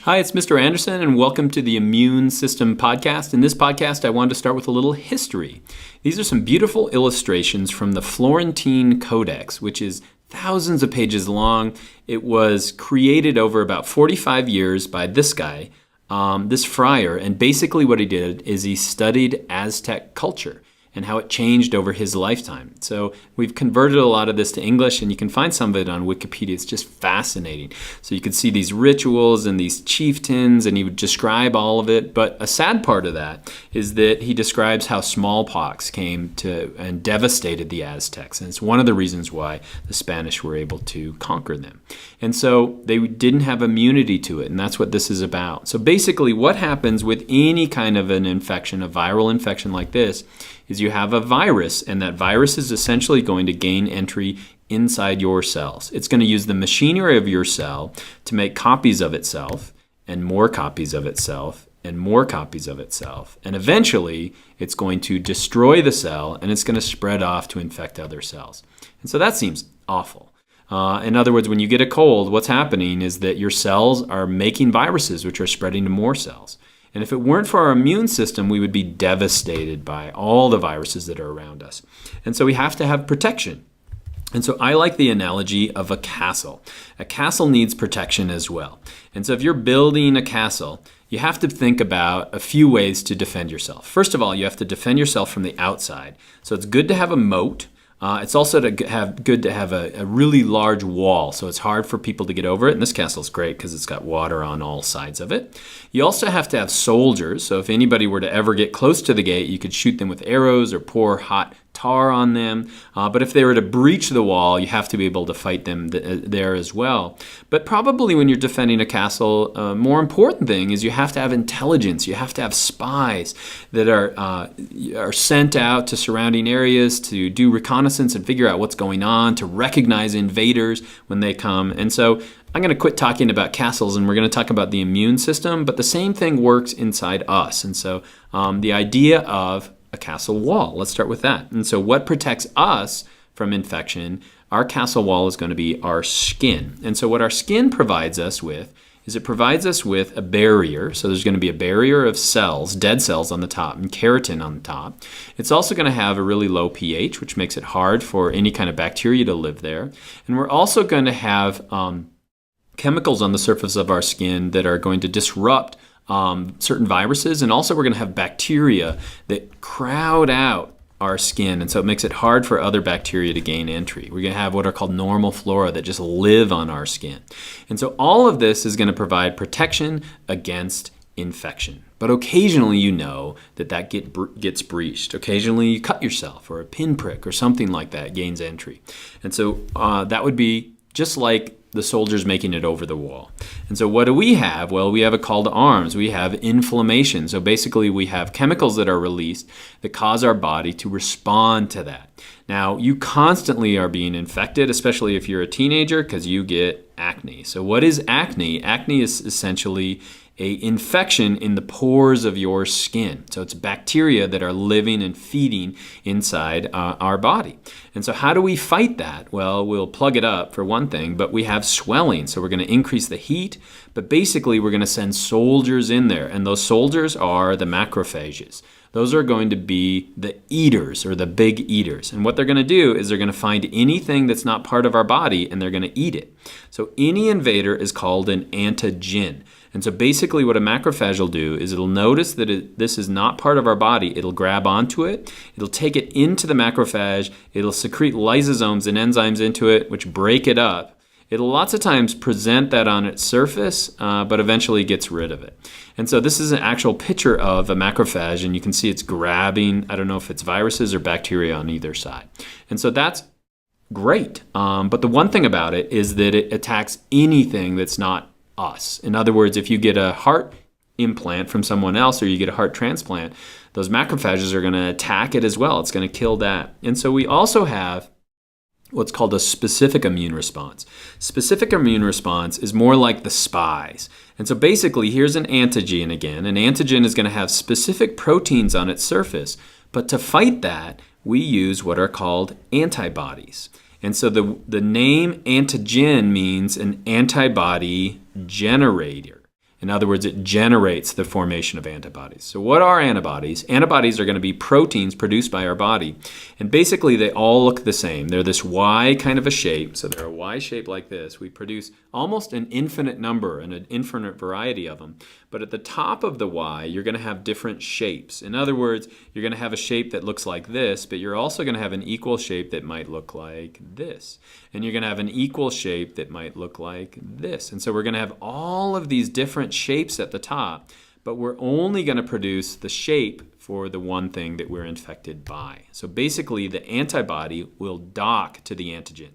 Hi, it's Mr. Anderson, and welcome to the Immune System Podcast. In this podcast, I wanted to start with a little history. These are some beautiful illustrations from the Florentine Codex, which is thousands of pages long. It was created over about 45 years by this guy, this friar, and basically what he did is he studied Aztec culture and how it changed over his lifetime. So we've converted a lot of this to English, and you can find some of it on Wikipedia. It's just fascinating. So you can see these rituals and these chieftains, and he would describe all of it. But a sad part of that is that he describes how smallpox came to and devastated the Aztecs. And it's one of the reasons why the Spanish were able to conquer them. And so they didn't have immunity to it, and that's what this is about. So basically what happens with any kind of an infection, a viral infection like this, is you have a virus, and that virus is essentially going to gain entry inside your cells. It's going to use the machinery of your cell to make copies of itself, and more copies of itself, and more copies of itself. And eventually, it's going to destroy the cell, and it's going to spread off to infect other cells. And so that seems awful. In other words, when you get a cold, what's happening is that your cells are making viruses, which are spreading to more cells. And if it weren't for our immune system, we would be devastated by all the viruses that are around us. And so we have to have protection. And so I like the analogy of a castle. A castle needs protection as well. And so if you're building a castle, you have to think about a few ways to defend yourself. First of all, you have to defend yourself from the outside. So it's good to have a moat. It's also good to have a really large wall, so it's hard for people to get over it. And this castle's great because it's got water on all sides of it. You also have to have soldiers, so if anybody were to ever get close to the gate, you could shoot them with arrows or pour hot tar on them. But if they were to breach the wall, you have to be able to fight them there as well. But probably when you're defending a castle, a more important thing is you have to have intelligence. You have to have spies that are sent out to surrounding areas to do reconnaissance and figure out what's going on, to recognize invaders when they come. And so I'm going to quit talking about castles, and we're going to talk about the immune system, but the same thing works inside us. And so the idea of a castle wall. Let's start with that. And so what protects us from infection? Our castle wall is going to be our skin. And so what our skin provides us with is it provides us with a barrier. So there's going to be a barrier of cells, dead cells on the top, and keratin on the top. It's also going to have a really low pH, which makes it hard for any kind of bacteria to live there. And we're also going to have chemicals on the surface of our skin that are going to disrupt certain viruses, and also we're going to have bacteria that crowd out our skin, and so it makes it hard for other bacteria to gain entry. We're going to have what are called normal flora that just live on our skin. And so all of this is going to provide protection against infection. But occasionally you know that gets breached. Occasionally you cut yourself, or a pinprick or something like that gains entry. And so that would be just like the soldiers making it over the wall. And so what do we have? Well, we have a call to arms. We have inflammation. So basically we have chemicals that are released that cause our body to respond to that. Now, you constantly are being infected, especially if you're a teenager, because you get acne. So what is acne? Acne is essentially an infection in the pores of your skin. So it's bacteria that are living and feeding inside our body. And so how do we fight that? Well, we'll plug it up for one thing, but we have swelling. So we're going to increase the heat, but basically we're going to send soldiers in there. And those soldiers are the macrophages. Those are going to be the eaters, or the big eaters. And what they're going to do is they're going to find anything that's not part of our body, and they're going to eat it. So any invader is called an antigen. And so basically what a macrophage will do is it'll notice that this is not part of our body. It'll grab onto it. It'll take it into the macrophage. It'll secrete lysosomes and enzymes into it, which break it up. It'll lots of times present that on its surface, but eventually gets rid of it. And so this is an actual picture of a macrophage, and you can see it's grabbing, I don't know if it's viruses or bacteria on either side. And so that's great. But the one thing about it is that it attacks anything that's not us. In other words, if you get a heart implant from someone else, or you get a heart transplant, those macrophages are going to attack it as well. It's going to kill that. And so we also have what's called a specific immune response. Specific immune response is more like the spies. And so basically, here's an antigen again. An antigen is going to have specific proteins on its surface. But to fight that, we use what are called antibodies. And so the name antigen means an antibody generator. In other words, it generates the formation of antibodies. So what are antibodies? Antibodies are going to be proteins produced by our body. And basically, they all look the same. They're this Y kind of a shape. So they're a Y shape like this. We produce almost an infinite number and an infinite variety of them. But at the top of the Y, you're going to have different shapes. In other words, you're going to have a shape that looks like this, but you're also going to have an equal shape that might look like this. And you're going to have an equal shape that might look like this. And so we're going to have all of these different shapes at the top, but we're only going to produce the shape for the one thing that we're infected by. So basically, the antibody will dock to the antigen.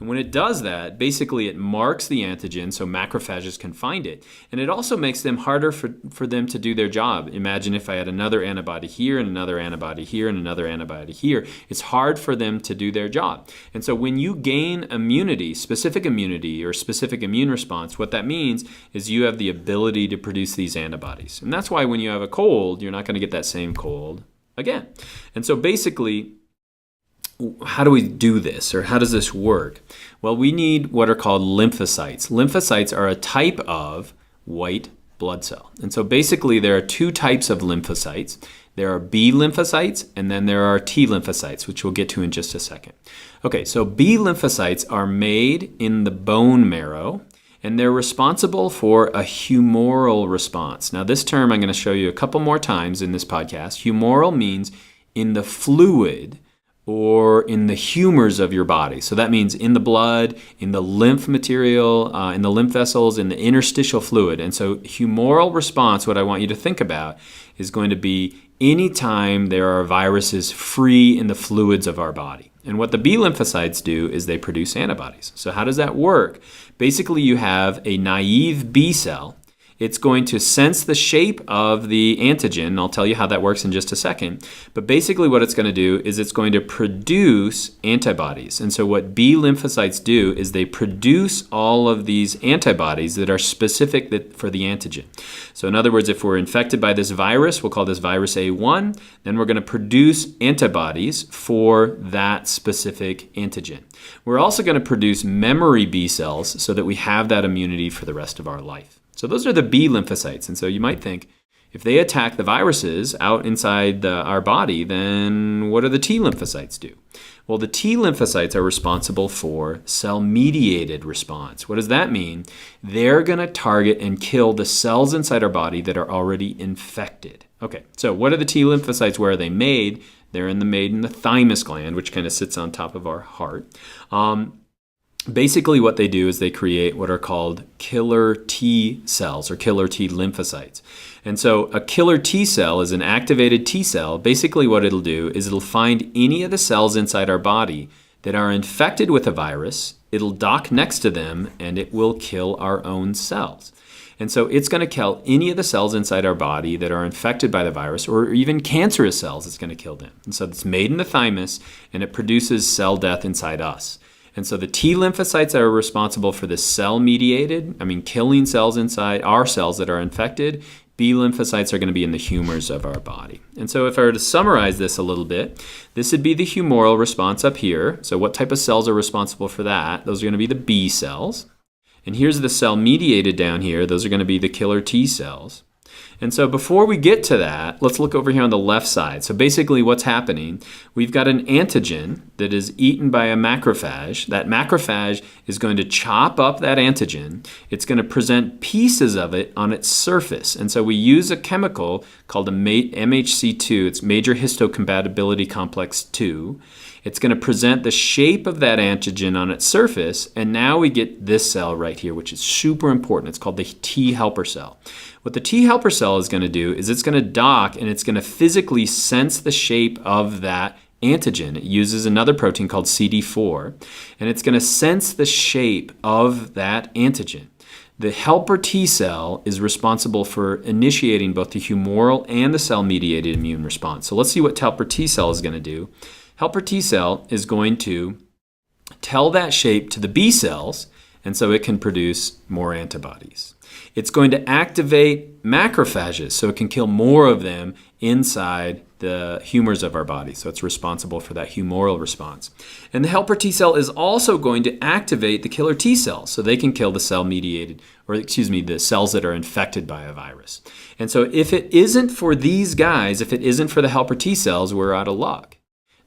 And when it does that, basically it marks the antigen so macrophages can find it. And it also makes them harder for them to do their job. Imagine if I had another antibody here and another antibody here and another antibody here. It's hard for them to do their job. And so when you gain immunity, specific immunity or specific immune response, what that means is you have the ability to produce these antibodies. And that's why when you have a cold, you're not going to get that same cold again. And so basically, how do we do this, or how does this work? Well, we need what are called lymphocytes. Lymphocytes are a type of white blood cell. And so basically there are two types of lymphocytes. There are B lymphocytes and then there are T lymphocytes, which we'll get to in just a second. Okay, so B lymphocytes are made in the bone marrow, and they're responsible for a humoral response. Now this term I'm going to show you a couple more times in this podcast. Humoral means in the fluid or in the humors of your body. So that means in the blood, in the lymph material, in the lymph vessels, in the interstitial fluid. And so humoral response, what I want you to think about, is going to be anytime there are viruses free in the fluids of our body. And what the B lymphocytes do is they produce antibodies. So how does that work? Basically, you have a naive B cell. It's going to sense the shape of the antigen. I'll tell you how that works in just a second. But basically what it's going to do is it's going to produce antibodies. And so what B lymphocytes do is they produce all of these antibodies that are specific for the antigen. So in other words, if we're infected by this virus, we'll call this virus A1, then we're going to produce antibodies for that specific antigen. We're also going to produce memory B cells so that we have that immunity for the rest of our life. So those are the B lymphocytes. And so you might think, if they attack the viruses out inside our body, then what do the T lymphocytes do? Well, the T lymphocytes are responsible for cell-mediated response. What does that mean? They're going to target and kill the cells inside our body that are already infected. Okay, so what are the T lymphocytes? Where are they made? They're made in the thymus gland, which kind of sits on top of our heart. Basically what they do is they create what are called killer T cells or killer T lymphocytes. And so a killer T cell is an activated T cell. Basically what it'll do is it'll find any of the cells inside our body that are infected with a virus, it'll dock next to them, and it will kill our own cells. And so it's going to kill any of the cells inside our body that are infected by the virus, or even cancerous cells, it's going to kill them. And so it's made in the thymus, and it produces cell death inside us. And so the T lymphocytes are responsible for the cell-mediated, killing cells inside our cells that are infected. B lymphocytes are going to be in the humors of our body. And so if I were to summarize this a little bit, this would be the humoral response up here. So what type of cells are responsible for that? Those are going to be the B cells. And here's the cell-mediated down here. Those are going to be the killer T cells. And so before we get to that, let's look over here on the left side. So basically what's happening, we've got an antigen that is eaten by a macrophage. That macrophage is going to chop up that antigen. It's going to present pieces of it on its surface. And so we use a chemical called a MHC2. It's major histocompatibility complex 2. It's going to present the shape of that antigen on its surface, and now we get this cell right here, which is super important. It's called the T helper cell. What the T helper cell is going to do is it's going to dock and it's going to physically sense the shape of that antigen. It uses another protein called CD4, and it's going to sense the shape of that antigen. The helper T cell is responsible for initiating both the humoral and the cell-mediated immune response. So let's see what helper T cell is going to do. Helper T cell is going to tell that shape to the B cells, and so it can produce more antibodies. It's going to activate macrophages, so it can kill more of them inside the humors of our body. So it's responsible for that humoral response. And the helper T cell is also going to activate the killer T cells, so they can kill the the cells that are infected by a virus. And so if it isn't for these guys, if it isn't for the helper T cells, we're out of luck.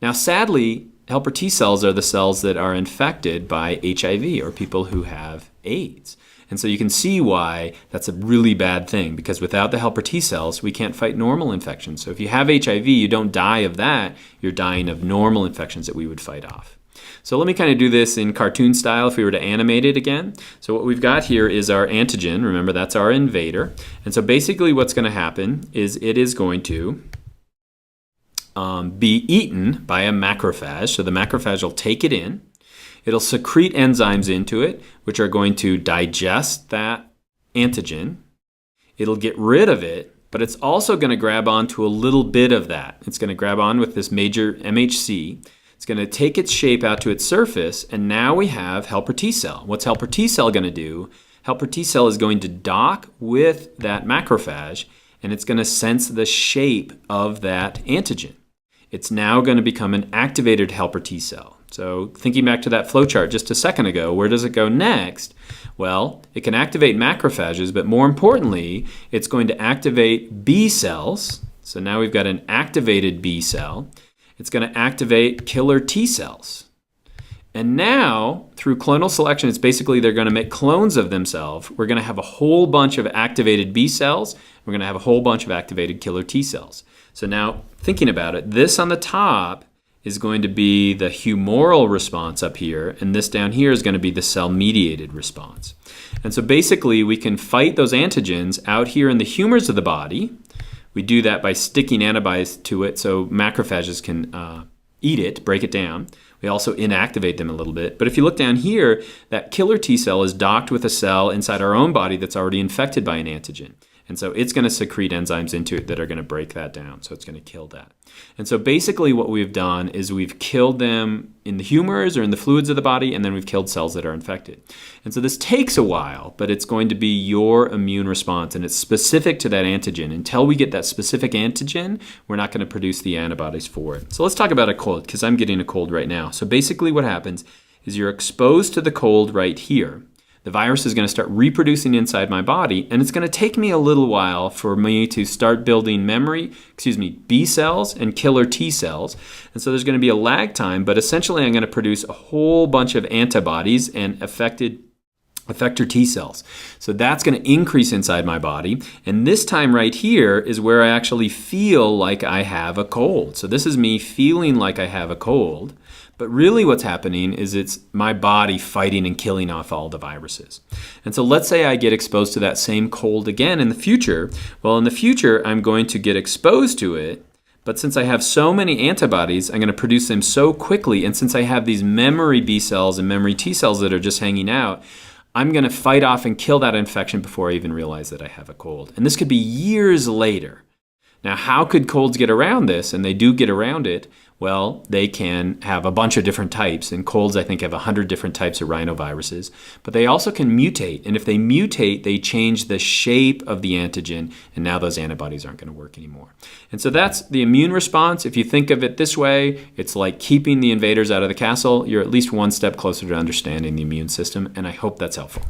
Now, sadly, helper T cells are the cells that are infected by HIV or people who have AIDS. And so you can see why that's a really bad thing, because without the helper T cells, we can't fight normal infections. So if you have HIV, you don't die of that. You're dying of normal infections that we would fight off. So let me kind of do this in cartoon style if we were to animate it again. So what we've got here is our antigen. Remember, that's our invader. And so basically what's going to happen is it is going to be eaten by a macrophage. So the macrophage will take it in. It'll secrete enzymes into it, which are going to digest that antigen. It'll get rid of it, but it's also going to grab onto a little bit of that. It's going to grab on with this major MHC. It's going to take its shape out to its surface, and now we have helper T cell. What's helper T cell going to do? Helper T cell is going to dock with that macrophage, and it's going to sense the shape of that antigen. It's now going to become an activated helper T cell. So thinking back to that flowchart just a second ago, where does it go next? Well, it can activate macrophages, but more importantly, it's going to activate B cells. So now we've got an activated B cell. It's going to activate killer T cells. And now, through clonal selection, it's basically they're going to make clones of themselves. We're going to have a whole bunch of activated B cells. We're going to have a whole bunch of activated killer T cells. So now, thinking about it, this on the top is going to be the humoral response up here, and this down here is going to be the cell-mediated response. And so basically, we can fight those antigens out here in the humors of the body. We do that by sticking antibodies to it so macrophages can eat it, break it down. We also inactivate them a little bit. But if you look down here, that killer T cell is docked with a cell inside our own body that's already infected by an antigen. And so it's going to secrete enzymes into it that are going to break that down. So it's going to kill that. And so basically what we've done is we've killed them in the humors or in the fluids of the body, and then we've killed cells that are infected. And so this takes a while, but it's going to be your immune response, and it's specific to that antigen. Until we get that specific antigen, we're not going to produce the antibodies for it. So let's talk about a cold, because I'm getting a cold right now. So basically what happens is you're exposed to the cold right here. The virus is going to start reproducing inside my body, and it's going to take me a little while for me to start building B cells and killer T cells. And so there's going to be a lag time, but essentially I'm going to produce a whole bunch of antibodies and effector T cells. So that's going to increase inside my body. And this time right here is where I actually feel like I have a cold. So this is me feeling like I have a cold. But really what's happening is it's my body fighting and killing off all the viruses. And so let's say I get exposed to that same cold again in the future. Well, in the future, I'm going to get exposed to it. But since I have so many antibodies, I'm going to produce them so quickly. And since I have these memory B cells and memory T cells that are just hanging out, I'm going to fight off and kill that infection before I even realize that I have a cold. And this could be years later. Now, how could colds get around this? And they do get around it. Well, they can have a bunch of different types. And colds, I think, have 100 different types of rhinoviruses. But they also can mutate. And if they mutate, they change the shape of the antigen. And now those antibodies aren't going to work anymore. And so that's the immune response. If you think of it this way, it's like keeping the invaders out of the castle. You're at least one step closer to understanding the immune system. And I hope that's helpful.